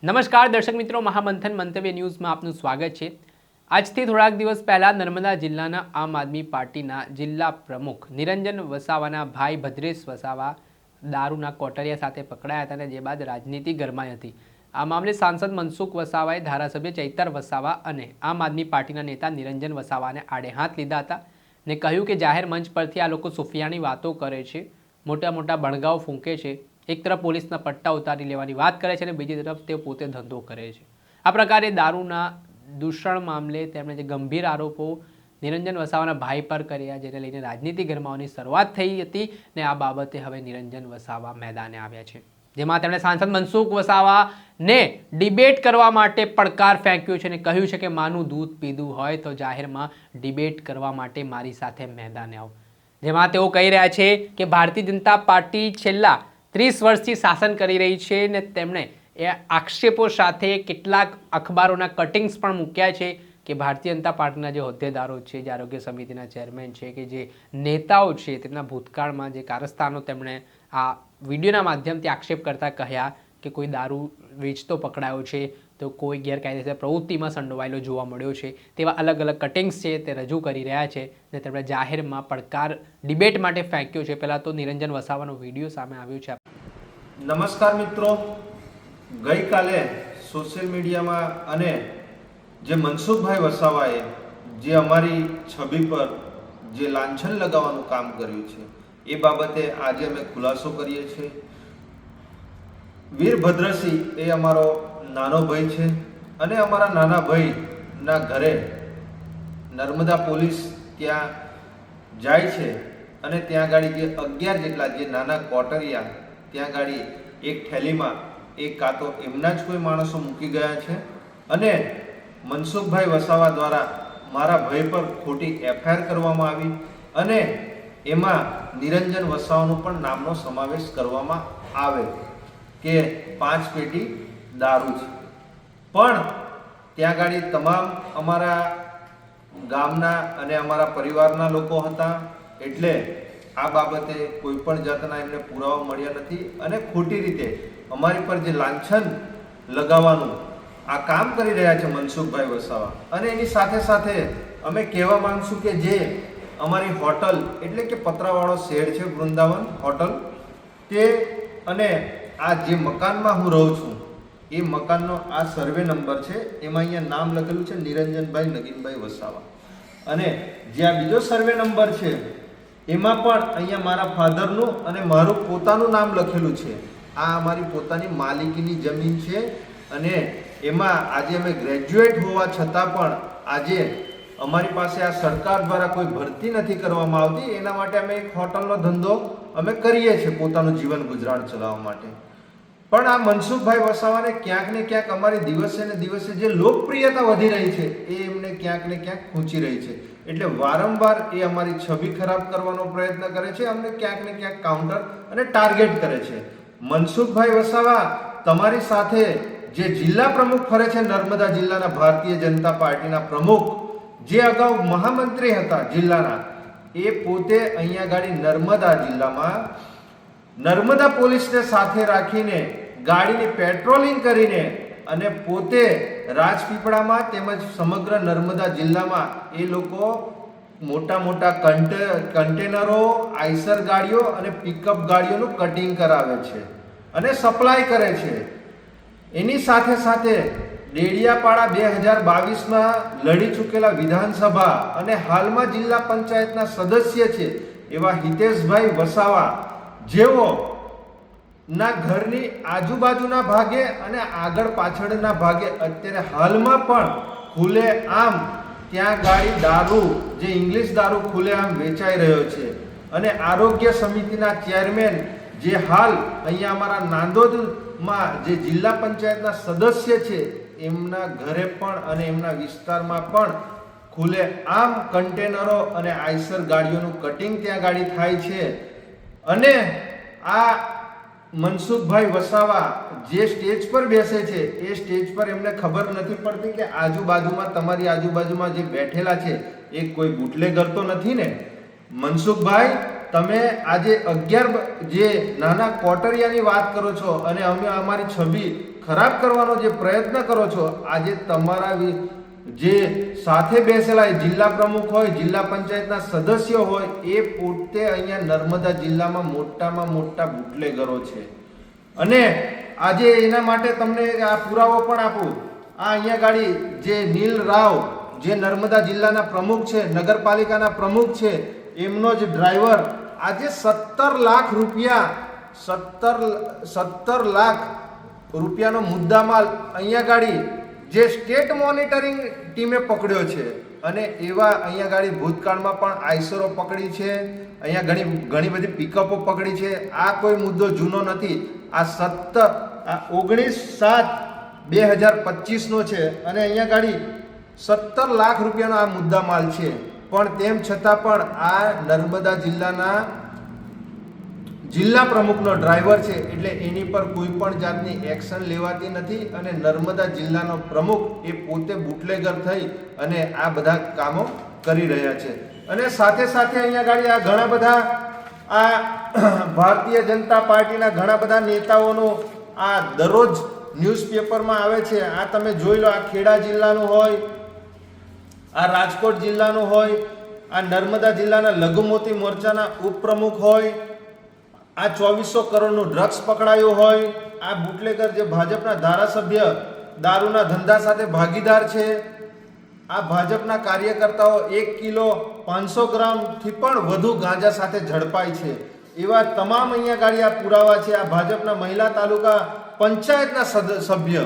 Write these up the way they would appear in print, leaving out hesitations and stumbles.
નમસ્કાર દર્શક મિત્રો, મહામંથન મંતવ્ય ન્યૂઝમાં આપનું સ્વાગત છે। આજથી થોડાક દિવસ પહેલા નર્મદા જિલ્લાના આમ આદમી પાર્ટીના જિલ્લા પ્રમુખ નિરંજન વસાવાના ભાઈ ભદ્રેશ વસાવા દારૂના કોટરિયા સાથે પકડાયા હતા અને જે બાદ રાજનીતિ ગરમાઈ હતી। આ મામલે સાંસદ મનસુખ વસાવાએ ધારાસભ્ય ચૈતર વસાવા અને આમ આદમી પાર્ટીના નેતા નિરંજન વસાવાને આડે હાથ લીધા હતા ને કહ્યું કે જાહેર મંચ પરથી આ લોકો સુફિયાની વાતો કરે છે, મોટા મોટા બણગાઓ ફૂંકે છે। એક તરફ પોલીસના પટ્ટા ઉતારી લેવાની વાત કરે છે અને બીજી તરફ તેઓ પોતે ધંધો કરે છે। આ પ્રકારે દારૂના દૂષણ મામલે તેમણે જે ગંભીર આરોપો નિરંજન વસાવાના ભાઈ પર કર્યા, જેને લઈને રાજનીતિ ગરમાવાની શરૂઆત થઈ હતી ને આ બાબતે હવે નિરંજન વસાવા મેદાને આવ્યા છે, જેમાં તેમણે સાંસદ મનસુખ વસાવાને ડિબેટ કરવા માટે પડકાર ફેંક્યો છે અને કહ્યું છે કે માનું દૂધ પીધું હોય તો જાહેરમાં ડિબેટ કરવા માટે મારી સાથે મેદાને આવો। જેમાં તેઓ કહી રહ્યા છે કે ભારતીય જનતા પાર્ટી છેલ્લા 30 વર્ષથી શાસન કરી રહી છે ને તેમણે એ આક્ષેપો સાથે કેટલાક અખબારોના કટિંગ્સ પણ મૂક્યા છે કે ભારતીય જનતા પાર્ટીના જે હોદ્દેદારો છે, જે આરોગ્ય સમિતિના ચેરમેન છે, કે જે નેતાઓ છે, તેમના ભૂતકાળમાં જે કારસ્તાનો તેમણે આ વિડીયોના માધ્યમથી આક્ષેપ કરતા કહ્યા કે કોઈ દારૂ વેચતો પકડાયો છે તો કોઈ ગેરકાયદેસર પ્રવૃત્તિમાં સંડોવાયેલો જોવા મળ્યો છે, તેવા અલગ અલગ કટિંગ્સ છે તે રજૂ કરી રહ્યા છે ને તેમણે જાહેરમાં પડકાર ડિબેટ માટે ફેંક્યો છે। પહેલાં તો નિરંજન વસાવાનો વિડીયો સામે આવ્યો છે। નમસ્કાર મિત્રો, ગઈકાલે સોશિયલ મીડિયામાં અને જે મનસુખભાઈ વસાવાએ જે અમારી છબી પર જે લાંછન લગાવવાનું કામ કર્યું છે એ બાબતે આજે અમે ખુલાસો કરીએ છીએ। વીરભદ્રસિંહ એ અમારો નાનો ભાઈ છે અને અમારા નાના ભાઈના ઘરે નર્મદા પોલીસ ત્યાં જાય છે અને ત્યાં ગાડી જે 11 જેટલા જે નાના કોટરિયા ત્યાં ગાડી એક થેલીમાં એક કાં તો એમના જ કોઈ માણસો મૂકી ગયા છે અને મનસુખભાઈ વસાવા દ્વારા મારા ભાઈ પર ખોટી એફઆઈઆર કરવામાં આવી અને એમાં નિરંજન વસાવાનો પણ નામનો સમાવેશ કરવામાં આવે કે 5 પેટી દારૂ છે। પણ ત્યાં ગાડી તમામ અમારા ગામના અને અમારા પરિવારના લોકો હતા, એટલે આ બાબતે કોઈ પણ જાતના એમને પુરાવા મળ્યા નથી અને ખોટી રીતે અમારી પર જે લાંછન લગાવવાનું આ કામ કરી રહ્યા છે મનસુખભાઈ વસાવા। અને એની સાથે સાથે અમે કહેવા માંગશું કે જે અમારી હોટલ એટલે કે પતરાવાળો શેડ છે વૃંદાવન હોટલ, તે અને આ જે મકાનમાં હું રહું છું એ મકાનનો આ સર્વે નંબર છે, એમાં અહીંયા નામ લખેલું છે નિરંજનભાઈ નગીનભાઈ વસાવા અને જે આ બીજો સર્વે નંબર છે એમાં પણ અહીંયા મારા ફાધરનું અને મારું પોતાનું નામ લખેલું છે। આ અમારી પોતાની માલિકીની જમીન છે અને એમાં આજે અમે ગ્રેજ્યુએટ હોવા છતાં પણ આજે અમારી પાસે આ સરકાર દ્વારા કોઈ ભરતી નથી કરવામાં આવતી, એના માટે અમે એક હોટલનો ધંધો અમે કરીએ છીએ પોતાનું જીવન ગુજરાન ચલાવવા માટે। પણ આ મનસુખભાઈ વસાવાને ક્યાંક ને ક્યાંક અમારી દિવસે ને દિવસે જે લોકપ્રિયતા વધી રહી છે એ એમને ક્યાંક ને ક્યાંક ખૂંચી રહી છે, એટલે વારંવાર એ અમારી છબી ખરાબ કરવાનો પ્રયત્ન કરે છે, અમને ક્યાંક ને ક્યાંક કાઉન્ટર અને ટાર્ગેટ કરે છે। મનસુખભાઈ વસાવા તમારી સાથે જે જિલ્લા પ્રમુખ ફરે છે નર્મદા જિલ્લાના ભારતીય જનતા પાર્ટીના પ્રમુખ, જે અગાઉ મહામંત્રી હતા જિલ્લાના, એ પોતે અહીંયા ગાડી નર્મદા જિલ્લામાં નર્મદા પોલીસને સાથે રાખીને ગાડીની પેટ્રોલિંગ કરીને અને પોતે રાજપીપળામાં તેમજ સમગ્ર નર્મદા જિલ્લામાં એ લોકો મોટા મોટા કન્ટેનરો, આઈસર ગાડીઓ અને પિકઅપ ગાડીઓનું કટિંગ કરાવે છે અને સપ્લાય કરે છે। એની સાથે સાથે ડેડિયાપાડા 2022માં લડી ચૂકેલા વિધાનસભા અને હાલમાં જિલ્લા પંચાયતના સદસ્ય છે એવા હિતેશભાઈ વસાવા, જેઓ ના ઘરની આજુબાજુના ભાગે અને આગળ પાછળના ભાગે અત્યારે હાલમાં પણ ખુલ્લે આમ ત્યાં ગાડી દારૂ, જે ઇંગ્લિશ દારૂ ખુલ્લે આમ વેચાઈ રહ્યો છે અને આરોગ્ય સમિતિના ચેરમેન જે હાલ અહીંયા અમારા નાંદોદમાં જે જિલ્લા પંચાયતના સદસ્ય છે એમના ઘરે પણ અને એમના વિસ્તારમાં પણ ખુલ્લે આમ કન્ટેનરો અને આઈસર ગાડીઓનું કટિંગ ત્યાં ગાડી થાય છે। અને આ મનસુખભાઈ વસાવા જે સ્ટેજ પર બેસે છે એ સ્ટેજ પર એમને ખબર નથી પડતી કે આજુબાજુમાં તમારી આજુબાજુમાં જે બેઠેલા છે એ કોઈ બુટલેગર તો નથી ને। મનસુખભાઈ, તમે આજે 11 જે નાના કોટરિયાની વાત કરો છો અને અમે અમારી છબી ખરાબ કરવાનો જે પ્રયત્ન કરો છો, આજે તમારા જે સાથે બેસેલા જિલ્લા પ્રમુખ હોય, જિલ્લા પંચાયતના સદસ્યો હોય, એ પોતે અહીંયા નર્મદા જિલ્લામાં મોટામાં મોટા બુટલેગરો છે. અને આજે એના માટે તમને આ પુરાવો પણ આપું. આ અહીંયા ગાડી જે નીલ રાવ, જે નર્મદા જિલ્લાના પ્રમુખ છે, નગરપાલિકાના પ્રમુખ છે, એમનો જ ડ્રાઈવર આજે 17 લાખ રૂપિયા 17 લાખ રૂપિયાનો મુદ્દામાલ અહીંયા ગાડી જે સ્ટેટ મોનિટરિંગ ટીમે પકડ્યો છે. અને એવા અહીંયા ગાડી ભૂતકાળમાં પણ આઈસરો પકડી છે, અહીંયા ઘણી બધી પિકઅપો પકડી છે. આ કોઈ મુદ્દો જૂનો નથી. આ 19/7/2025 નો છે અને અહીંયા ગાડી 17 લાખ રૂપિયાનો આ મુદ્દામાલ છે. પણ તેમ છતાં પણ આ નર્મદા જિલ્લાના જિલ્લા પ્રમુખનો ડ્રાઈવર છે, એટલે એની પર કોઈ પણ જાતની એક્શન લેવાતી નથી. અને નર્મદા જિલ્લાનો પ્રમુખ એ પોતે બુટલેગર થઈ અને આ બધા કામો કરી રહ્યા છે. અને સાથે સાથે અહીંયા ગાડી આ ઘણા બધા આ ભારતીય જનતા પાર્ટીના ઘણા બધા નેતાઓનો આ દરરોજ ન્યૂઝપેપરમાં આવે છે. આ તમે જોઈ લો, આ ખેડા જિલ્લાનું હોય, આ રાજકોટ જિલ્લાનું હોય, આ નર્મદા જિલ્લાના લઘુમતી મોરચાના ઉપપ્રમુખ હોય, આ 2400 કરોડનું ડ્રગ્સ પકડાયું હોય, આ બુટલેગર જે ભાજપના ધારાસભ્ય દારૂના ધંધા સાથે ભાગીદાર છે, આ ભાજપના કાર્યકર્તાઓ 1 કિલો 500 ગ્રામથી પણ વધુ ગાંજા સાથે ઝડપાય છે. એવા તમામ અહીંયા ગાડી આ પુરાવા છે. આ ભાજપના મહિલા તાલુકા પંચાયતના સભ્ય.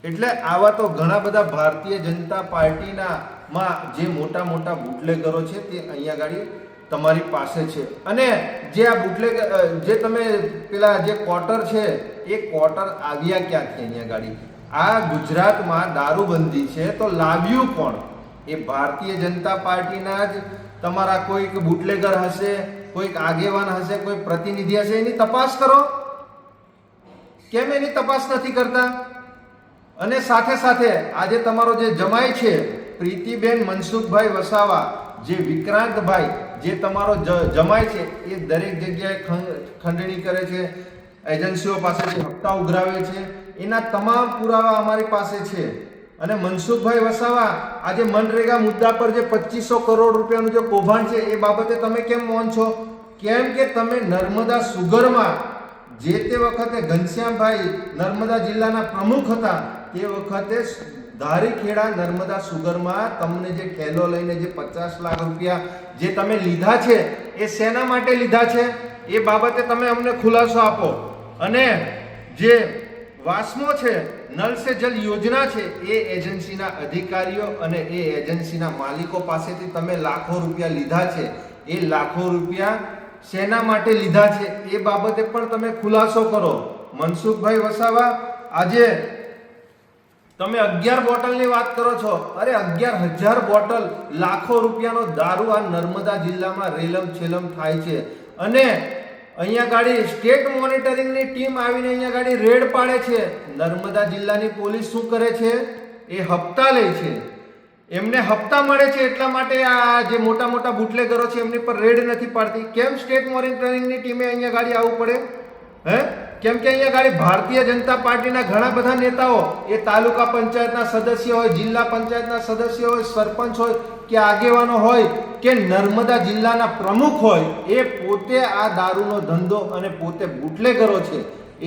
એટલે આવા તો ઘણા બધા ભારતીય જનતા પાર્ટીના માં જે મોટા મોટા બુટલેગરો છે તે અહીંયા ગાડી તમારી પાસે છે. અને જે આ બુટલેગર જે તમે પેલા જે ક્વાર્ટર છે, એ ક્વાર્ટર આવ્યા ક્યાંથી અહીંયા ગાડી? આ ગુજરાતમાં દારૂબંધી છે તો લાવ્યું કોણ? એ ભારતીય જનતા પાર્ટીના જ તમારા કોઈક બુટલેગર હશે, કોઈક આગેવાન હશે, કોઈ પ્રતિનિધિ હશે. એની તપાસ કરો. કેમ એની તપાસ નથી કરતા? અને સાથે સાથે આજે તમારો જે જમાઈ છે પ્રીતિબેન મનસુખભાઈ વસાવા, જે વિક્રાંતભાઈ, જે તમારો જમાઈ છે, એ દરેક જગ્યાએ ખંડણી કરે છે, એજન્સીઓ પાસેથી હપ્તા ઉઘરાવે છે. એના તમામ પુરાવા અમારી પાસે છે. અને મનસુખભાઈ વસાવા આજે મનરેગા મુદ્દા પર જે 2500 કરોડ રૂપિયાનું જે કૌભાંડ છે, એ બાબતે તમે કેમ મૌન છો? કેમ કે તમે નર્મદા સુગરમાં જે તે વખતે ઘનશ્યામભાઈ નર્મદા જિલ્લાના પ્રમુખ હતા, તે વખતે ધારીખેડા નર્મદા સુગરમાં તમને જે ઠેલો લઈને જે 50 લાખ રૂપિયા જે તમે લીધા છે, એ શેના માટે લીધા છે એ બાબતે તમે અમને ખુલાસો આપો. અને જે વાસ્મો છે, નલ સે જલ યોજના છે, એ એજન્સીના અધિકારીઓ અને એ એજન્સીના માલિકો પાસેથી તમે લાખો રૂપિયા લીધા છે. એ લાખો રૂપિયા શેના માટે લીધા છે એ બાબતે પણ તમે ખુલાસો કરો. મનસુખભાઈ વસાવા, આજે તમે 11 બોટલની વાત કરો છો. અરે 11,000 બોટલ, લાખો રૂપિયાનો દારૂ આ નર્મદા જિલ્લામાં રેલમ છેલમ થાય છે. અને અહીંયા ગાડી સ્ટેટ મોનિટરિંગની ટીમ આવીને અહીંયા ગાડી રેડ પાડે છે. નર્મદા જિલ્લાની પોલીસ શું કરે છે? એ હપ્તા લે છે. એમને હપ્તા મળે છે, એટલા માટે આ જે મોટા મોટા બુટલેગરો છે એમની પર રેડ નથી પાડતી. કેમ સ્ટેટ મોનિટરિંગની ટીમે અહીંયા ગાડી આવવું પડે? કેમ કે અહીંયા ગાડી ભારતીય જનતા પાર્ટીના ઘણા બધા નેતાઓ, એ તાલુકા પંચાયતના સદસ્ય હોય, જિલ્લા પંચાયતના સદસ્ય હોય, સરપંચ હોય કે આગેવાનો હોય કે નર્મદા જિલ્લાના પ્રમુખ હોય, એ પોતે આ દારૂનો ધંધો અને પોતે બુટલેગરો છે.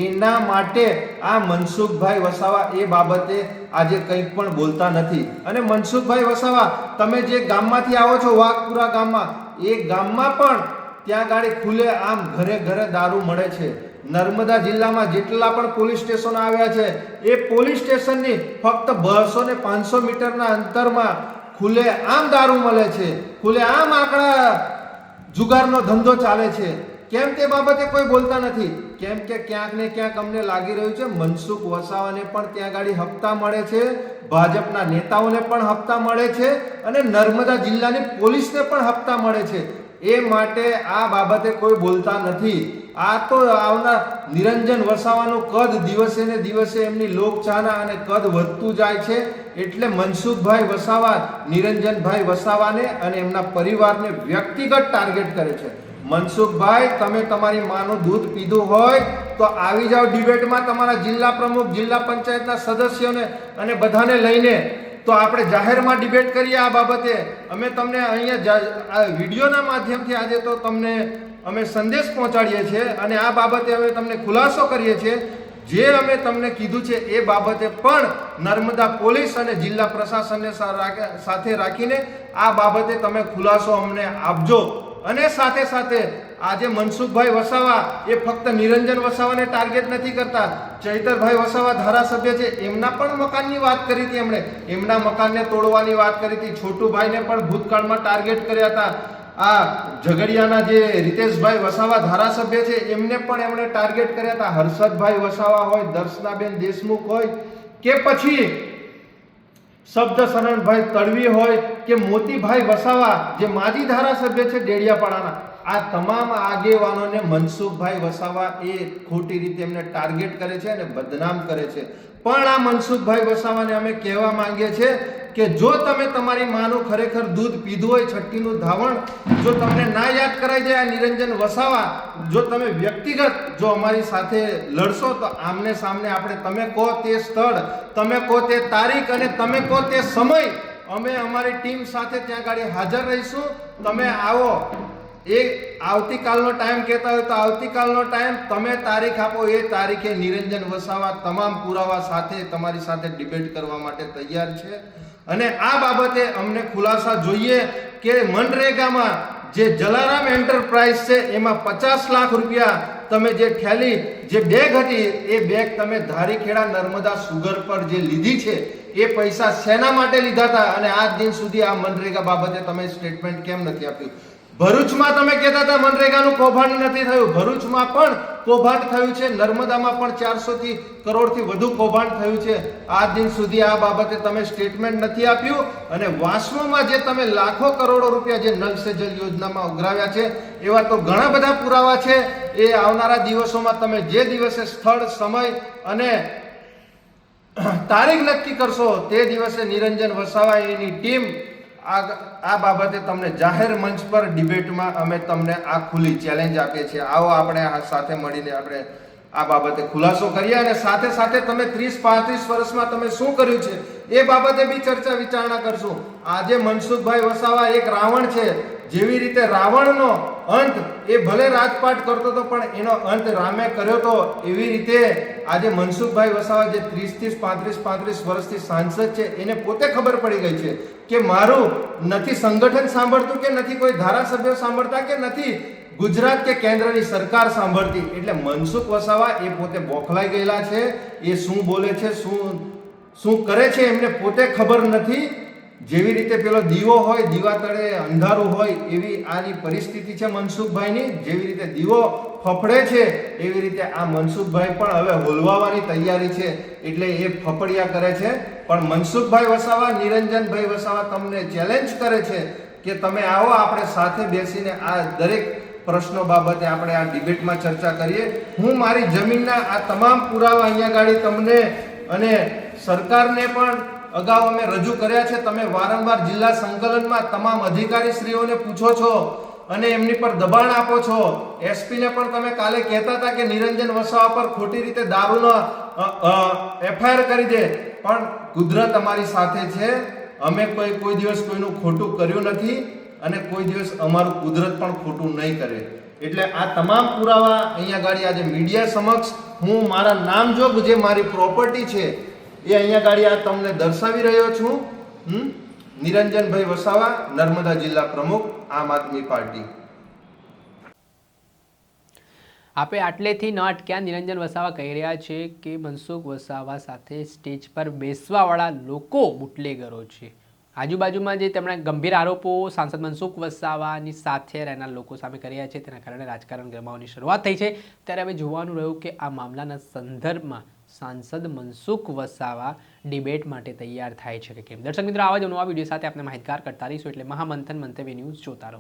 એના માટે આ મનસુખભાઈ વસાવા એ બાબતે આજે કંઈ પણ બોલતા નથી. અને મનસુખભાઈ વસાવા, તમે જે ગામમાંથી આવો છો, વાઘપુરા ગામમાં, એ ગામમાં પણ ત્યાં ગાડી ખુલે આમ ઘરે ઘરે દારૂ મળે છે. નર્મદા જિલ્લામાં જેટલા પણ પોલીસ સ્ટેશનો આવ્યા છે, એ પોલીસ સ્ટેશનની ફક્ત 200 ને 500 મીટરના અંતરમાં ખુલે આમ દારૂ મળે છે. ખુલે આમ આંકડા જુગારનો ધંધો ચાલે છે. કેમ તે બાબતે કોઈ બોલતા નથી? કેમ કે ક્યાંક ને ક્યાંક અમને લાગી રહ્યું છે મનસુખ વસાવાને પણ ત્યાં ગાડી હપ્તા મળે છે, ભાજપના નેતાઓને પણ હપ્તા મળે છે, અને નર્મદા જિલ્લાની પોલીસને પણ હપ્તા મળે છે. એ માટે આ બાબતે કોઈ બોલતા નથી. આ તો આવનાર નિરંજન વસાવાનું કદ દિવસે ને દિવસે એમની લોકચાહના અને કદ વધતું જાય છે. એટલે મનસુખભાઈ વસાવા નિરંજનભાઈ વસાવાને અને એમના પરિવારને વ્યક્તિગત ટાર્ગેટ કરે છે. મનસુખભાઈ, તમે તમારી માનું દૂધ પીધું હોય તો આવી જાઓ ડિબેટમાં તમારા જિલ્લા પ્રમુખ, જિલ્લા પંચાયતના સદસ્યોને અને બધાને લઈને, તો આપણે જાહેરમાં ડિબેટ કરીએ આ બાબતે. અમે તમને અહીંયા વિડીયોના માધ્યમથી આજે તો તમને અમે સંદેશ પહોંચાડીએ છીએ અને આ બાબતે અમે તમને ખુલાસો કરીએ છીએ. જે અમે તમને કીધું છે એ બાબતે પણ નર્મદા પોલીસ અને જિલ્લા પ્રશાસનને સાથે રાખીને આ બાબતે તમે ખુલાસો અમને આપજો. અને સાથે સાથે આજે મનસુખભાઈ વસાવા એ ફક્ત નિરંજન વસાવાને ટાર્ગેટ નથી કરતા. ચૈતરભાઈ વસાવા ધારાસભ્ય છે, એમના પણ મકાનની વાત કરી હતી એમણે, એમના મકાનને તોડવાની વાત કરી હતી. છોટુભાઈને પણ ભૂતકાળમાં ટાર્ગેટ કર્યા હતા. આ ઝઘડિયાના જે રીતેશભાઈ વસાવા ધારાસભ્ય છે એમને પણ એમણે ટાર્ગેટ કર્યા હતા. હર્ષદભાઈ વસાવા હોય, દર્શનાબેન દેશમુખ હોય કે પછી શબ્દ શરણભાઈ તડવી હોય કે મોતીભાઈ વસાવા જે માજી ધારાસભ્ય છે ડેડિયાપાડાના, આ તમામ આગેવાનોને મનસુખભાઈ વસાવા એ ખોટી રીતે એમને ટાર્ગેટ કરે છે અને બદનામ કરે છે. પણ આ મનસુખભાઈ વસાવાને અમે કહેવા માંગીએ છીએ કે જો તમે તમારી માનું ખરેખર દૂધ પીધું હોય, છઠ્ઠીનું ધાવણ જો તમને ના યાદ કરાઈ જાય આ નિરંજન વસાવા, જો તમે વ્યક્તિગત જો અમારી સાથે લડશો તો આમને સામને આપણે, તમે કહો તે સ્થળ, તમે કહો તે તારીખ અને તમે કહો તે સમય, અમે અમારી ટીમ સાથે ત્યાં ગાડી હાજર રહીશું. તમે આવો. એ આવતીકાલનો ટાઈમ કહેતા હોય તો આવતીકાલનો ટાઈમ, તમે તારીખ આપો, એ તારીખે નિરંજન વસાવા તમામ પુરાવા સાથે તમારી સાથે ડિબેટ કરવા માટે તૈયાર છે. અને આ બાબતે અમને ખુલાસા જોઈએ કે મનરેગામાં જે જલારામ એન્ટરપ્રાઇઝ છે એમાં 50 લાખ રૂપિયા તમે જે થેલી, જે બેગ હતી એ બેગ તમે ધારીખેડા નર્મદા સુગર પર જે લીધી છે એ પૈસા શેના માટે લીધા હતા અને આજ દિન સુધી આ મનરેગા બાબતે તમે સ્ટેટમેન્ટ કેમ નથી આપ્યું? ભરૂચમાં તમે કહેતા હતા મનરેગાનું કૌભાંડ નથી થયું, ભરૂચમાં પણ કૌભાંડ થયું છે. નર્મદામાં પણ 400 કરોડથી વધુ કૌભાંડ થયું છે. આજ દિન સુધી આ બાબતે તમે સ્ટેટમેન્ટ નથી આપ્યું. અને વાસ્મોમાં જે તમે લાખો કરોડો રૂપિયા જે નલ સે જલ યોજનામાં ઉઘરાવ્યા છે એવા તો ઘણા બધા પુરાવા છે. એ આવનારા દિવસોમાં તમે જે દિવસે સ્થળ, સમય અને તારીખ નક્કી કરશો તે દિવસે નિરંજન વસાવા એની ટીમ આ બાબતે તમને જાહેર મંચ પર ડિબેટમાં અમે તમને આ ખુલ્લી ચેલેન્જ આપીએ છીએ. આવો આપણે આ સાથે મળીને આપણે આ બાબતે ખુલાસો કરીએ અને સાથે સાથે તમે 30-35 વર્ષમાં તમે શું કર્યું છે એ બાબતે બી ચર્ચા વિચારણા કરશું. આજે મનસુખભાઈ વસાવા એક રાવણ છે. જેવી રીતે રાવણનો અંત એ ભલે રાજપાટ કરતો હતો પણ એનો અંત રામે કર્યો હતો, એવી રીતે આજે મનસુખભાઈ વસાવા જે 30-35 વર્ષથી સાંસદ છે એને પોતે ખબર પડી ગઈ છે કે મારું નથી સંગઠન સાંભળતું કે નથી કોઈ ધારાસભ્ય સાંભળતા કે નથી ગુજરાત કે કેન્દ્રની સરકાર સાંભળતી. એટલે મનસુખ વસાવા એ પોતે બોખલાઈ ગયેલા છે. એ શું બોલે છે, શું કરે છે એમને પોતે ખબર નથી. જેવી રીતે પેલો દીવો હોય, દીવા તળે અંધારું હોય, એવી આની પરિસ્થિતિ છે મનસુખભાઈની. જેવી રીતે દીવો ફફડે છે એવી રીતે આ મનસુખભાઈ પણ હવે હોલવાવાની તૈયારી છે. એટલે એ ફફડિયા કરે છે. પણ મનસુખભાઈ વસાવા, નિરંજનભાઈ વસાવા તમને ચેલેન્જ કરે છે કે તમે આવો, આપણે સાથે બેસીને આ દરેક પ્રશ્નો બાબતે આપણે આ ડિબેટમાં ચર્ચા કરીએ. હું મારી જમીનના આ તમામ પુરાવા અહીંયા ગાડી તમને અને સરકારને પણ અગાઉ અમે રજૂ કર્યા છે. તમે વારંવાર જિલ્લા સંકલનમાં તમામ અધિકારીશ્રીઓને પૂછો છો અને એમની પર દબાણ આપો છો. એસપીને પણ તમે કાલે કહેતા હતા કે નિરંજન વસાવા પર ખોટી રીતે દારૂનો એફઆઈઆર કરી દે. પણ કુદરત અમારી સાથે છે. અમે કોઈ દિવસ કોઈનું ખોટું કર્યું નથી અને કોઈ દિવસ અમારું કુદરત પણ ખોટું નહીં કરે. એટલે આ તમામ પુરાવા અહીંયા ગાડી આજે મીડિયા સમક્ષ હું મારા નામજોગ જે મારી પ્રોપર્ટી છે એ અહીંયા ગાડી આ તમને દર્શાવી રહ્યો છું. નિરંજનભાઈ વસાવા, નર્મદા જિલ્લા પ્રમુખ, આમ આદમી પાર્ટી. આપે આટલેથી ન અટક્યા. નિરંજન વસાવા કહી રહ્યા છે કે મનસુખ વસાવા સાથે સ્ટેજ પર બેસવાવાળા લોકો બુટલેગરો છે. આજુબાજુમાં જે તેમણે ગંભીર આરોપો સાંસદ મનસુખ વસાવાની સાથે રહેનાર લોકો સામે કર્યા છે તેના કારણે રાજકારણ ગરમાવાની શરૂઆત થઈ છે. ત્યારે હવે જોવાનું રહ્યું કે આ મામલાના સંદર્ભમાં સાંસદ મનસુખ વસાવા ડિબેટ માટે તૈયાર થાય છે કે કેમ. દર્શક મિત્રો, આવા જ નવા વિડીયો સાથે આપણે માહિતગાર કરતા રહીશું. એટલે મહામંથન મંતવ્ય ન્યૂઝ જોતા રહો.